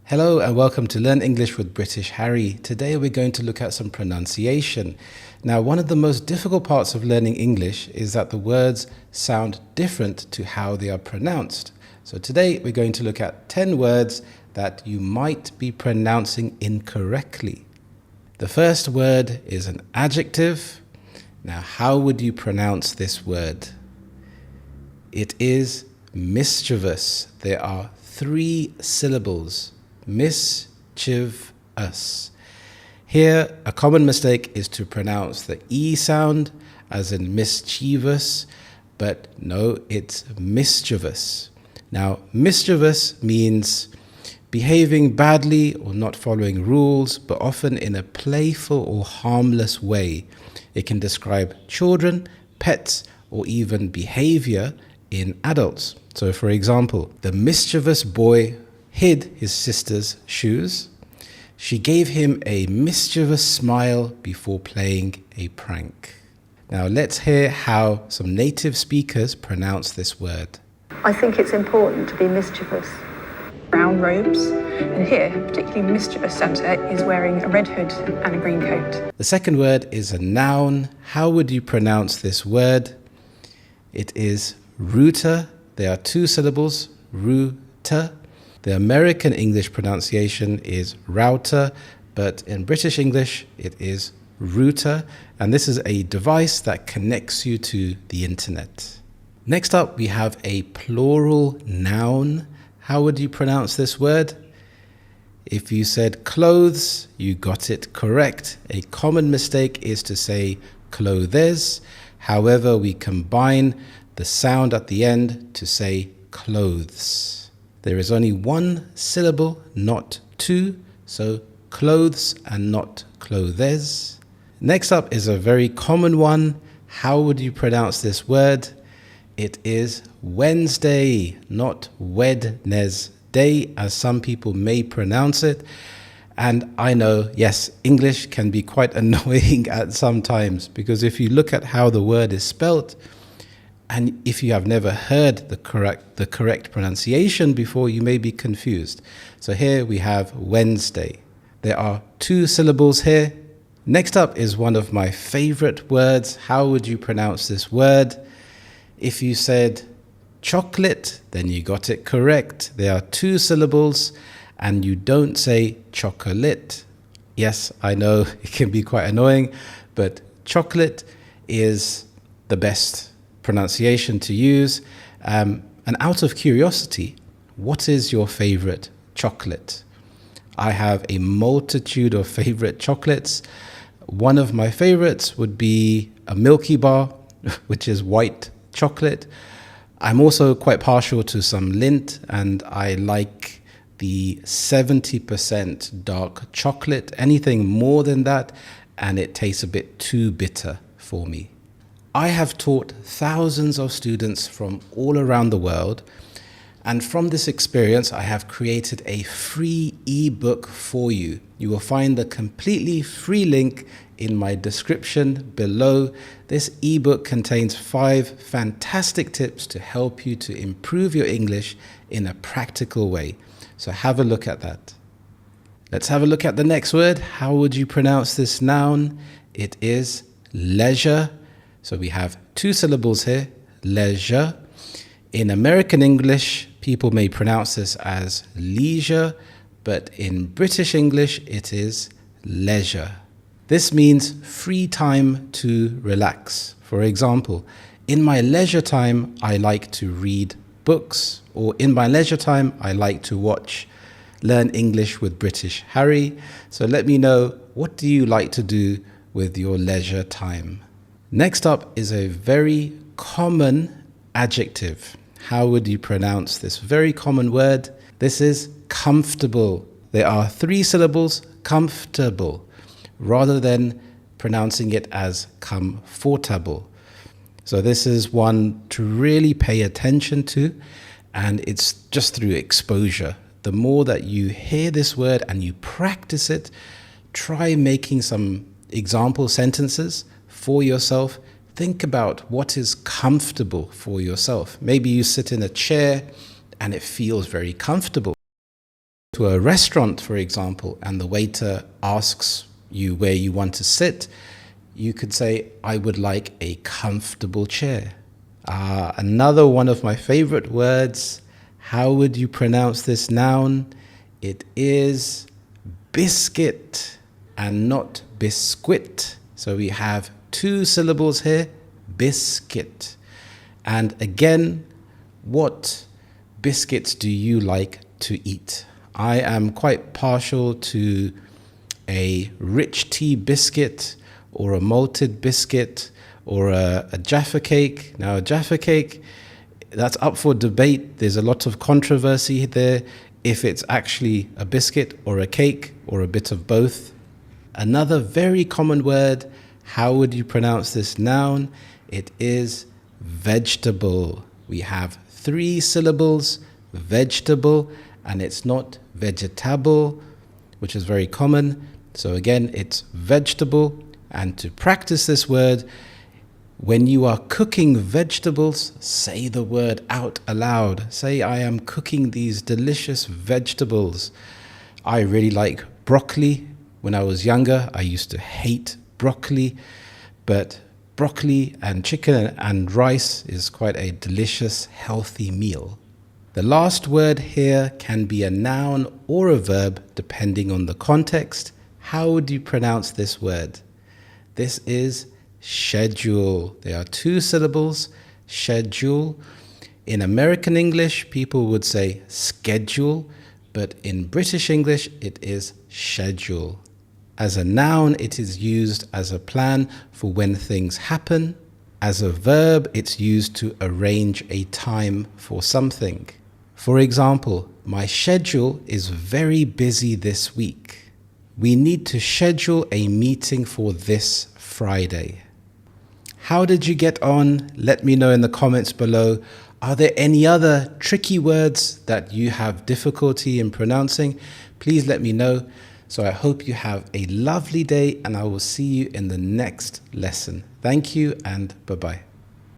Hello and welcome to Learn English with British Harry. Today we're going to look at some pronunciation. Now, one of the most difficult parts of learning English is that the words sound different to how they are pronounced. So today we're going to look at 10 words that you might be pronouncing incorrectly. The first word is an adjective. Now, how would you pronounce this word? It is mischievous. There are 3 syllables. Mischievous. Here, a common mistake is to pronounce the E sound as in mischievous, but no, it's mischievous. Now, mischievous means behaving badly or not following rules, but often in a playful or harmless way. It can describe children, pets, or even behavior in adults. So, for example, the mischievous boy hid his sister's shoes. She gave him a mischievous smile before playing a prank. Now let's hear how some native speakers pronounce this word. I think it's important to be mischievous. Brown robes, and here, particularly mischievous Santa is wearing a red hood and a green coat. The second word is a noun. How would you pronounce this word? It is router. There are 2 syllables, router. The American English pronunciation is router, but in British English it is router, and this is a device that connects you to the internet. Next up, we have a plural noun. How would you pronounce this word? If you said clothes, you got it correct. A common mistake is to say clothes. However, we combine the sound at the end to say clothes. There is only 1 syllable, not 2, so clothes and not clothes. Next up is a very common one. How would you pronounce this word? It is Wednesday, not Wednesday, as some people may pronounce it. And I know, yes, English can be quite annoying at some times, because if you look at how the word is spelt, and if you have never heard the correct pronunciation before, you may be confused. So here we have Wednesday. There are 2 syllables here. Next up is one of my favorite words. How would you pronounce this word? If you said chocolate, then you got it correct. There are 2 syllables and you don't say chocolate. Yes, I know it can be quite annoying, but chocolate is the best pronunciation to use. And out of curiosity, what is your favorite chocolate? I have a multitude of favorite chocolates. One of my favorites would be a Milky Bar, which is white chocolate. I'm also quite partial to some Lindt, and I like the 70% dark chocolate. Anything more than that, and it tastes a bit too bitter for me. I have taught thousands of students from all around the world, and from this experience I have created a free ebook for you. You will find the completely free link in my description below. This ebook contains 5 fantastic tips to help you to improve your English in a practical way. So have a look at that. Let's have a look at the next word. How would you pronounce this noun? It is leisure. So we have 2 syllables here, leisure. In American English, people may pronounce this as leisure, but in British English, it is leisure. This means free time to relax. For example, in my leisure time, I like to read books, or in my leisure time, I like to watch Learn English with British Harry. So let me know, what do you like to do with your leisure time? Next up is a very common adjective. How would you pronounce this very common word? This is comfortable. There are 3 syllables, comfortable, rather than pronouncing it as comfortable. So this is one to really pay attention to, and it's just through exposure. The more that you hear this word and you practice it, try making some example sentences for yourself. Think about what is comfortable for yourself. Maybe you sit in a chair and it feels very comfortable. to a restaurant, for example, and the waiter asks you where you want to sit, you could say, I would like a comfortable chair. Another one of my favorite words. How would you pronounce this noun? It is biscuit and not biscuit. So we have two syllables here, biscuit. And again, what biscuits do you like to eat? I am quite partial to a rich tea biscuit or a malted biscuit or a Jaffa cake. Now, a Jaffa cake, that's up for debate. There's a lot of controversy there if it's actually a biscuit or a cake or a bit of both. Another very common word, how would you pronounce this noun? It is vegetable. We have three syllables, vegetable, and it's not vegetable, which is very common. So again, it's vegetable. And to practice this word, when you are cooking vegetables, say the word out aloud. Say, I am cooking these delicious vegetables. I really like broccoli. When I was younger, I used to hate broccoli, but broccoli and chicken and rice is quite a delicious, healthy meal. The last word here can be a noun or a verb depending on the context. How would you pronounce this word? This is schedule. There are two syllables, schedule. In American English, people would say schedule, but in British English, it is schedule. As a noun, it is used as a plan for when things happen. As a verb, it's used to arrange a time for something. For example, my schedule is very busy this week. We need to schedule a meeting for this Friday. How did you get on? Let me know in the comments below. Are there any other tricky words that you have difficulty in pronouncing? Please let me know. So I hope you have a lovely day and I will see you in the next lesson. Thank you and bye-bye.